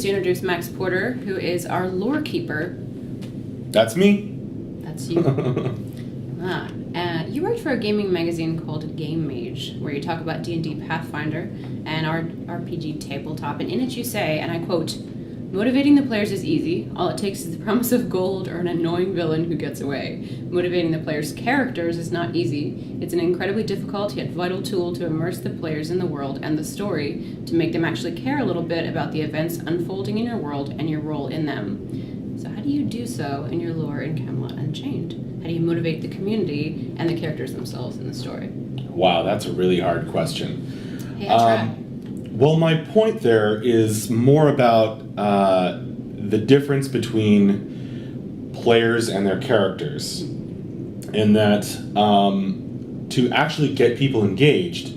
to introduce Max Porter, who is our lore keeper. That's me. That's you. You write for a gaming magazine called Game Mage, where you talk about D&D Pathfinder and our RPG tabletop, and in it you say, and I quote, "Motivating the players is easy. All it takes is the promise of gold or an annoying villain who gets away. Motivating the players' characters is not easy. It's an incredibly difficult yet vital tool to immerse the players in the world and the story, to make them actually care a little bit about the events unfolding in your world and your role in them." So how do you do so in your lore in Camelot Unchained? How do you motivate the community and the characters themselves in the story? Wow, that's a really hard question. Hey, I tried. Well, my point there is more about the difference between players and their characters. In that, to actually get people engaged,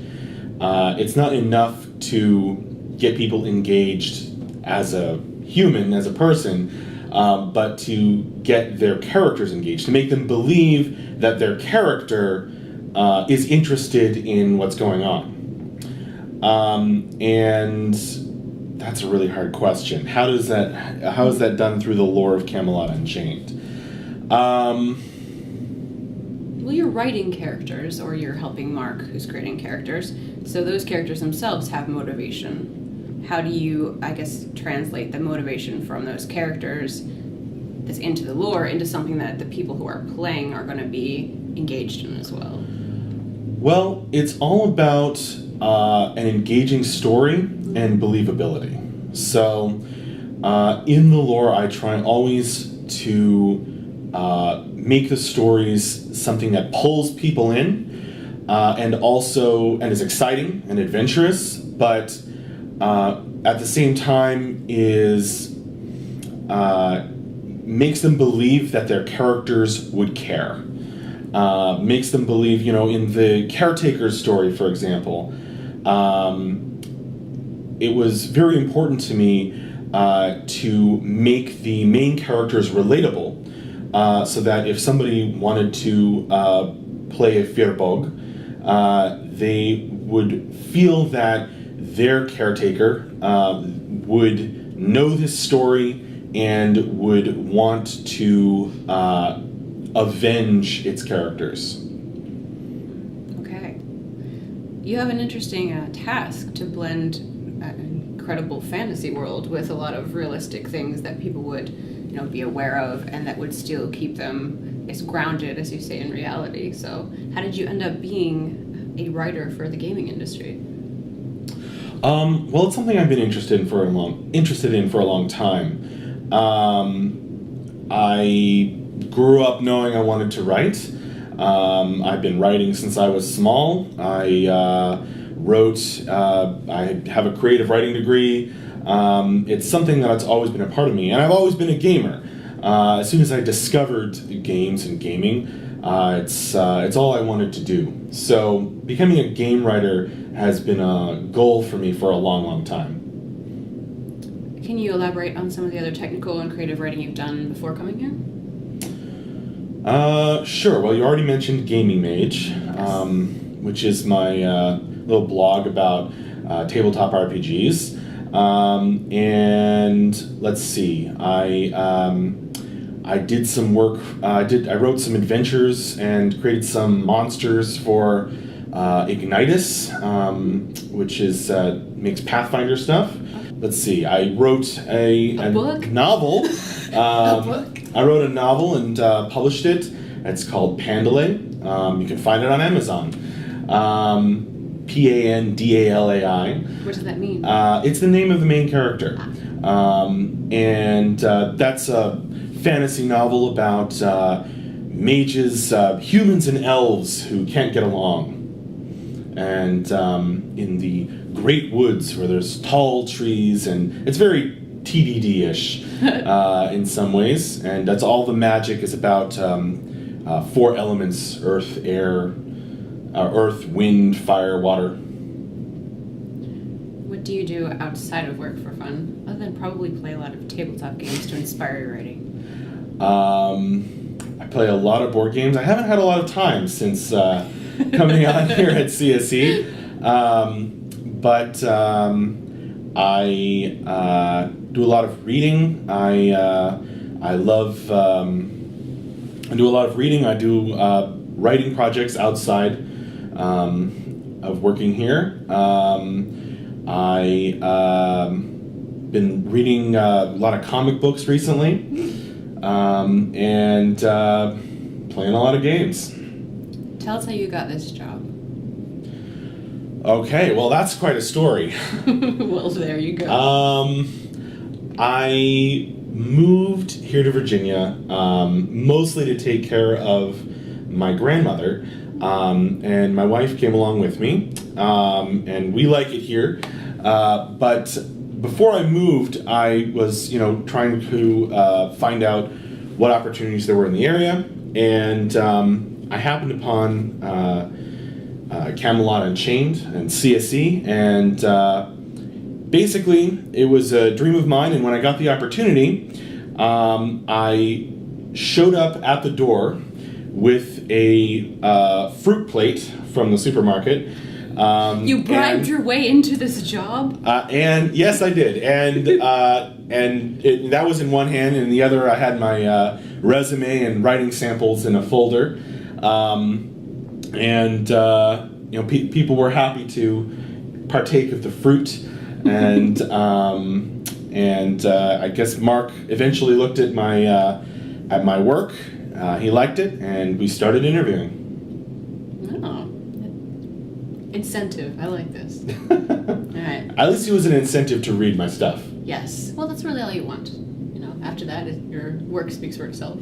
it's not enough to get people engaged as a human, as a person, but to get their characters engaged, to make them believe that their character is interested in what's going on. And that's a really hard question. How is that done through the lore of Camelot Unchained? Well, you're writing characters, or you're helping Mark, who's creating characters, so those characters themselves have motivation. How do you, I guess, translate the motivation from those characters that's into the lore into something that the people who are playing are going to be engaged in as well? Well, it's all about an engaging story and believability. So, in the lore, I try always to make the stories something that pulls people in, and is exciting and adventurous, but at the same time makes them believe that their characters would care. Makes them believe, in the Caretaker's story, for example, it was very important to me to make the main characters relatable, so that if somebody wanted to play a Firbog, they would feel that their caretaker would know this story and would want to avenge its characters. Okay. You have an interesting task to blend an incredible fantasy world with a lot of realistic things that people would, be aware of, and that would still keep them as grounded, as you say, in reality. So how did you end up being a writer for the gaming industry? Well, it's something I've been interested in for a long time. I grew up knowing I wanted to write. I've been writing since I was small. I have a creative writing degree. It's something that's always been a part of me, and I've always been a gamer. As soon as I discovered games and gaming, it's all I wanted to do. So becoming a game writer has been a goal for me for a long, long time. Can you elaborate on some of the other technical and creative writing you've done before coming here? Sure. Well, you already mentioned Gaming Mage, Yes. Which is my little blog about tabletop RPGs. And let's see, I did some work. I wrote some adventures and created some monsters for Ignitus, which is makes Pathfinder stuff. Let's see. I wrote a book? Novel. A book? I wrote a novel and published it. It's called Pandalay. You can find it on Amazon. Pandalai. What does that mean? It's the name of the main character. And that's a fantasy novel about mages, humans and elves who can't get along. And in the great woods where there's tall trees, and it's very TDD-ish in some ways. And that's all the magic is about 4 elements: earth, air, earth, wind, fire, water. What do you do outside of work for fun, other than probably play a lot of tabletop games to inspire your writing? I play a lot of board games. I haven't had a lot of time since coming on here at CSE, but I do a lot of reading. I love. I do a lot of reading. I do writing projects outside of working here. I been reading a lot of comic books recently, and playing a lot of games. Tell us how you got this job. Okay, well, that's quite a story. Well, there you go. I moved here to Virginia mostly to take care of my grandmother, and my wife came along with me, and we like it here. But before I moved, I was, trying to find out what opportunities there were in the area, and I happened upon Camelot Unchained and CSE, and basically it was a dream of mine. And when I got the opportunity, I showed up at the door with a fruit plate from the supermarket. You bribed your way into this job? And yes, I did. And that was in one hand, and in the other I had my resume and writing samples in a folder. People were happy to partake of the fruit, and I guess Mark eventually looked at my work. He liked it, and we started interviewing. Oh, incentive. I like this. All right. At least it was an incentive to read my stuff. Yes. Well, that's really all you want. After that, your work speaks for itself.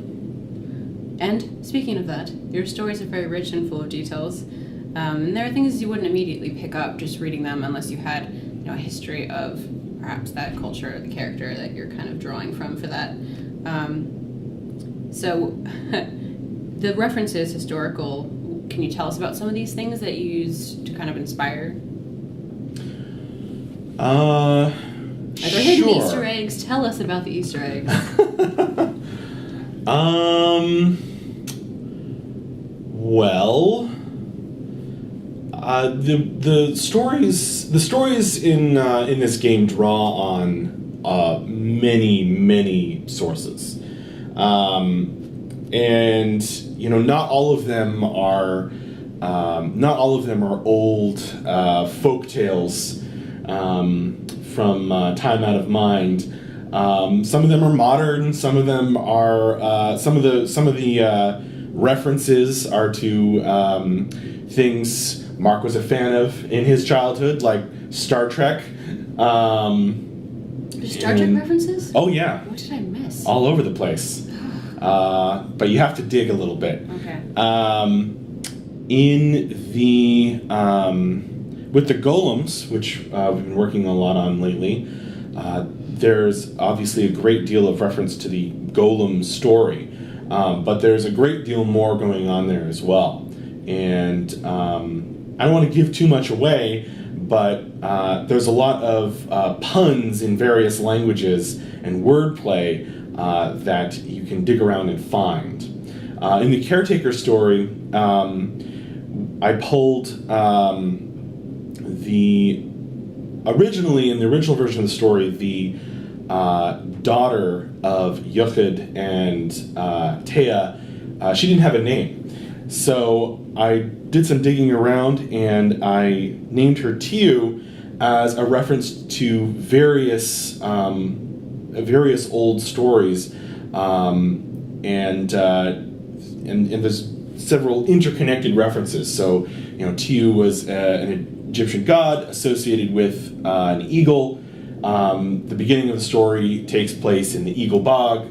And speaking of that, your stories are very rich and full of details. And there are things you wouldn't immediately pick up just reading them unless you had, a history of perhaps that culture or the character that you're kind of drawing from for that. So the references, historical, can you tell us about some of these things that you used to kind of inspire? Are there hidden Easter eggs? Tell us about the Easter eggs. Well, the stories in this game draw on many sources, and not all of them are old folk tales from time out of mind. Some of them are modern. Some of them are some of the references are to things Mark was a fan of in his childhood, like Star Trek. Star Trek references? Oh yeah. What did I miss? All over the place. But you have to dig a little bit. Okay. With the Golems, which we've been working a lot on lately, there's obviously a great deal of reference to the Golem story, but there's a great deal more going on there as well. And I don't want to give too much away, but there's a lot of puns in various languages and wordplay that you can dig around and find. In the Caretaker story, I pulled in the original version of the story, the daughter of Yochid and Thea, she didn't have a name. So I did some digging around, and I named her Tiu as a reference to various old stories, and there's several interconnected references. So Tiu was an Egyptian god associated with an eagle. The beginning of the story takes place in the Eagle Bog,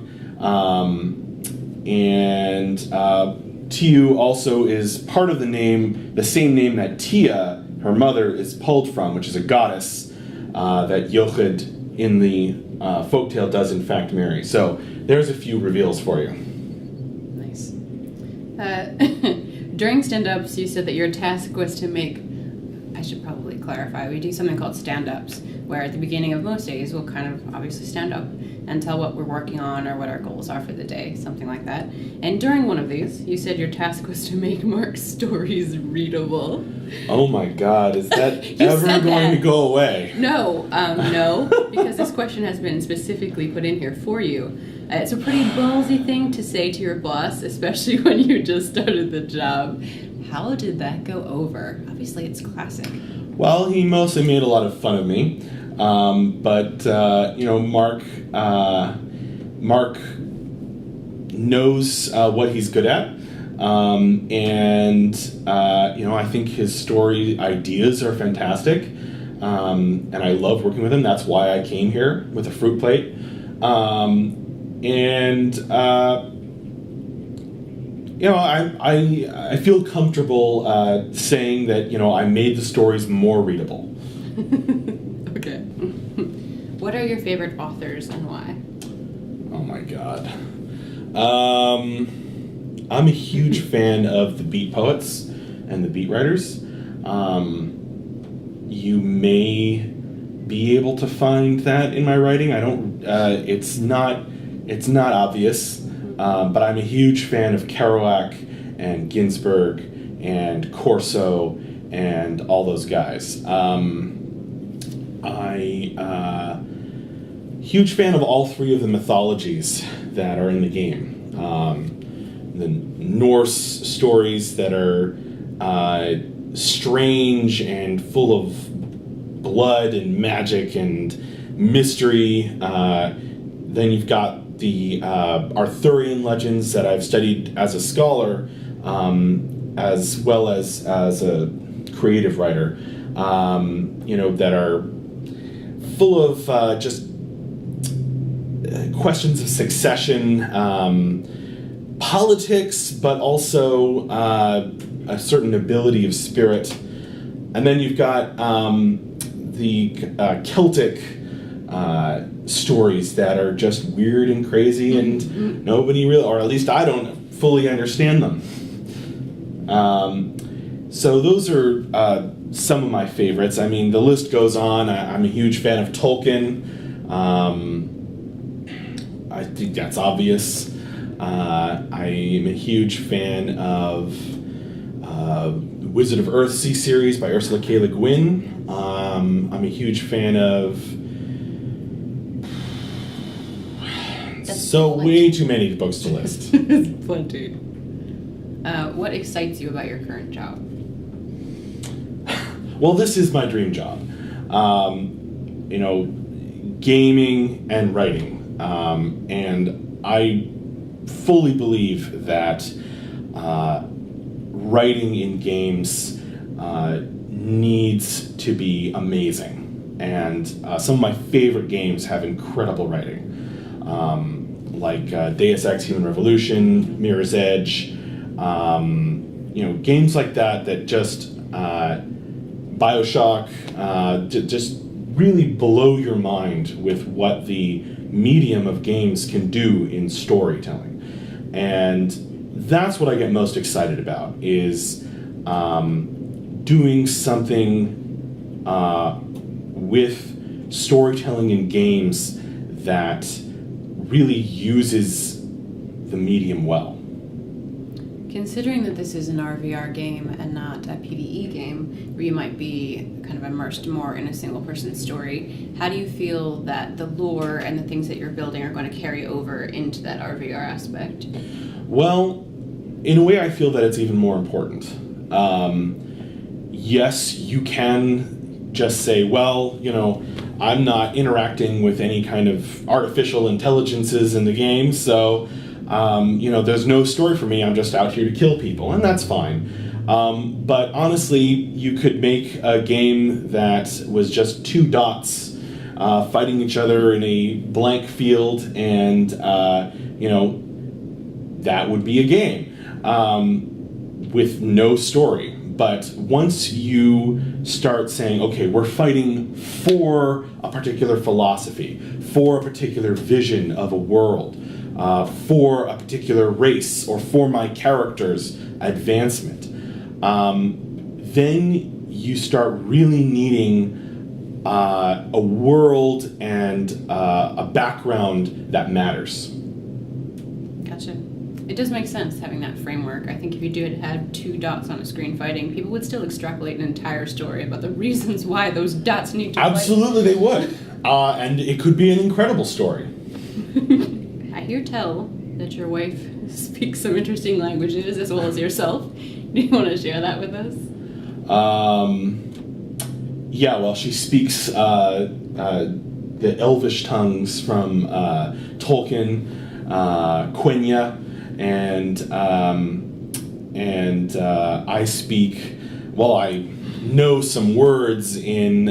and Tiu also is part of the same name that Tia, her mother, is pulled from, which is a goddess that Yochid in the folktale does in fact marry. So there's a few reveals for you. Nice. During Standups, you said that your task was to make, I should probably clarify, we do something called Standups, where at the beginning of most days we'll kind of obviously stand up and tell what we're working on or what our goals are for the day, something like that. And during one of these, you said your task was to make Mark's stories readable. Oh my God, is that You ever said going that. to go away? No, because this question has been specifically put in here for you. It's a pretty ballsy thing to say to your boss, especially when you just started the job. How did that go over? Obviously, it's classic. Well, he mostly made a lot of fun of me, but Mark knows what he's good at, and I think his story ideas are fantastic, and I love working with him. That's why I came here with a fruit plate, I feel comfortable saying that I made the stories more readable. Okay. What are your favorite authors and why? Oh my God. I'm a huge fan of the beat poets and the beat writers. You may be able to find that in my writing. I don't. It's not obvious. But I'm a huge fan of Kerouac and Ginsberg and Corso and all those guys. Huge fan of all three of the mythologies that are in the game. The Norse stories that are strange and full of blood and magic and mystery. Then you've got the Arthurian legends that I've studied as a scholar, as well as a creative writer, that are full of just questions of succession, politics, but also a certain nobility of spirit. And then you've got the Celtic stories that are just weird and crazy, and nobody really, or at least I don't fully understand them. So those are some of my favorites. I mean, the list goes on. I'm a huge fan of Tolkien. I think that's obvious. I am a huge fan of Wizard of Earthsea series by Ursula K. Le Guin. I'm a huge fan of way too many books to list. It's plenty. What excites you about your current job? Well, this is my dream job. Gaming and writing. And I fully believe that writing in games needs to be amazing. And some of my favorite games have incredible writing. Like Deus Ex Human Revolution, Mirror's Edge, games like that just BioShock, just really blow your mind with what the medium of games can do in storytelling. And that's what I get most excited about, is doing something with storytelling in games that really uses the medium well. Considering that this is an RVR game and not a PvE game, where you might be kind of immersed more in a single-person story, how do you feel that the lore and the things that you're building are going to carry over into that RVR aspect? Well, in a way, I feel that it's even more important. Yes, you can just say, well, I'm not interacting with any kind of artificial intelligences in the game, so there's no story for me. I'm just out here to kill people, and that's fine. But honestly, you could make a game that was just two dots fighting each other in a blank field, and that would be a game with no story. But once you start saying, okay, we're fighting for a particular philosophy, for a particular vision of a world, for a particular race, or for my character's advancement, then you start really needing a world and a background that matters. Gotcha. It does make sense having that framework. I think if you did have two dots on a screen fighting, people would still extrapolate an entire story about the reasons why those dots need to Absolutely, they would. And it could be an incredible story. I hear tell that your wife speaks some interesting languages as well as yourself. Do you want to share that with us? Yeah, well, she speaks the Elvish tongues from Tolkien, Quenya, and I speak. Well, I know some words in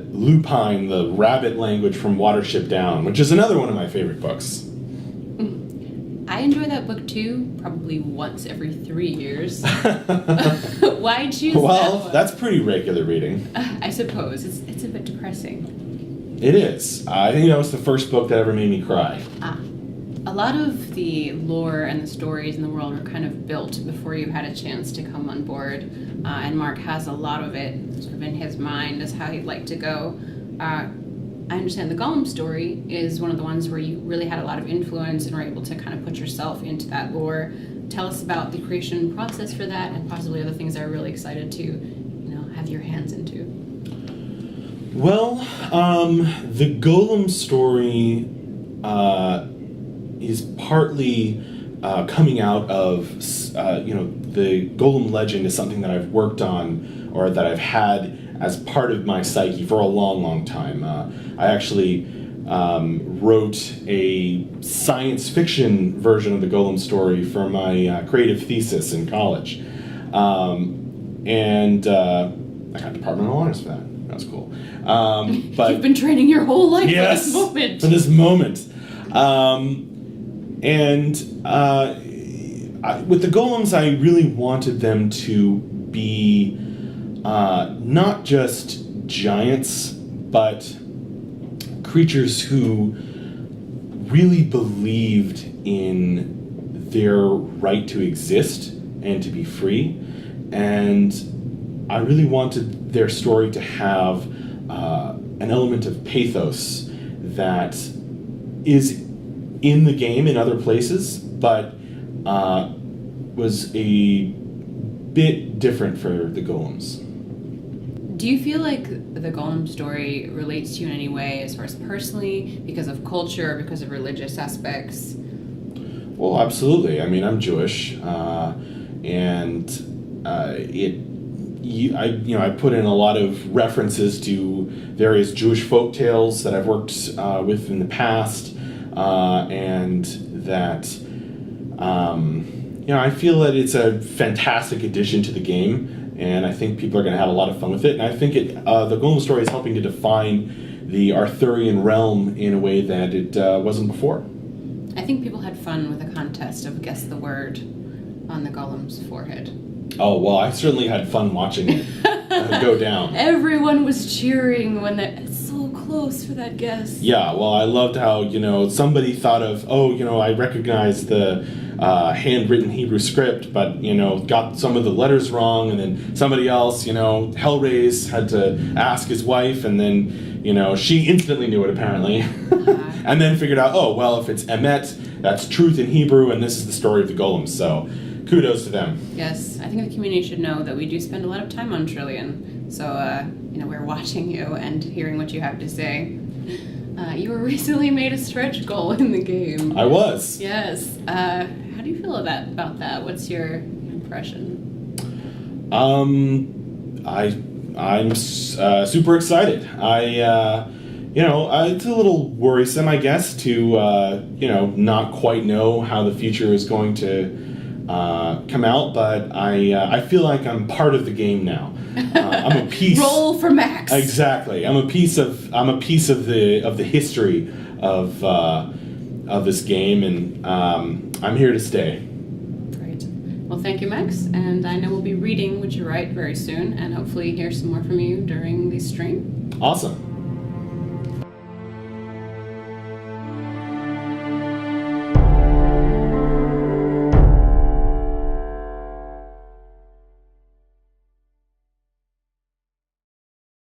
Lupine, the rabbit language from Watership Down, which is another one of my favorite books. I enjoy that book too, probably once every 3 years. Why choose that one? That's pretty regular reading. I suppose. It's a bit depressing. It is. I think that was the first book that ever made me cry. A lot of the lore and the stories in the world were kind of built before you had a chance to come on board. And Mark has a lot of it sort of in his mind as how he'd like to go. I understand the Golem story is one of the ones where you really had a lot of influence and were able to kind of put yourself into that lore. Tell us about the creation process for that and possibly other things that are really excited to, have your hands into. Well, the Golem story is partly coming out of, the Golem legend is something that I've worked on or that I've had as part of my psyche for a long, long time. I actually wrote a science fiction version of the Golem story for my creative thesis in college. And I got Departmental Honors for that. That was cool. But you've been training your whole life yes, for this moment. For this moment. With the Golems, I really wanted them to be not just giants, but creatures who really believed in their right to exist and to be free. And I really wanted their story to have an element of pathos that is in the game in other places, but was a bit different for the Golems. Do you feel like the Golem story relates to you in any way as far as personally, because of culture, or because of religious aspects? Well, absolutely. I mean, I'm Jewish, and I put in a lot of references to various Jewish folk tales that I've worked with in the past, and that I feel that it's a fantastic addition to the game. And I think people are going to have a lot of fun with it. And I think the Golem story is helping to define the Arthurian realm in a way that it wasn't before. I think people had fun with a contest of guess the word on the Golem's forehead. Oh, well, I certainly had fun watching it go down. Everyone was cheering when it's so close for that guess. Yeah, well, I loved how, somebody thought of, I recognize the handwritten Hebrew script, but, got some of the letters wrong, and then somebody else, Hellraise had to ask his wife, and then, she instantly knew it, apparently. And then figured out, if it's Emet, that's truth in Hebrew, and this is the story of the Golems, so kudos to them. Yes, I think the community should know that we do spend a lot of time on Trillion, so, we're watching you and hearing what you have to say. You were recently made a stretch goal in the game. I was. Yes. How do you feel about that? What's your impression? I'm super excited. It's a little worrisome, I guess, to not quite know how the future is going to come out, but I feel like I'm part of the game now. I'm a piece. Roll for Max. Exactly. I'm a piece of the history of this game, and I'm here to stay. Great. Well, thank you, Max, and I know we'll be reading what you write very soon, and hopefully hear some more from you during the stream. Awesome.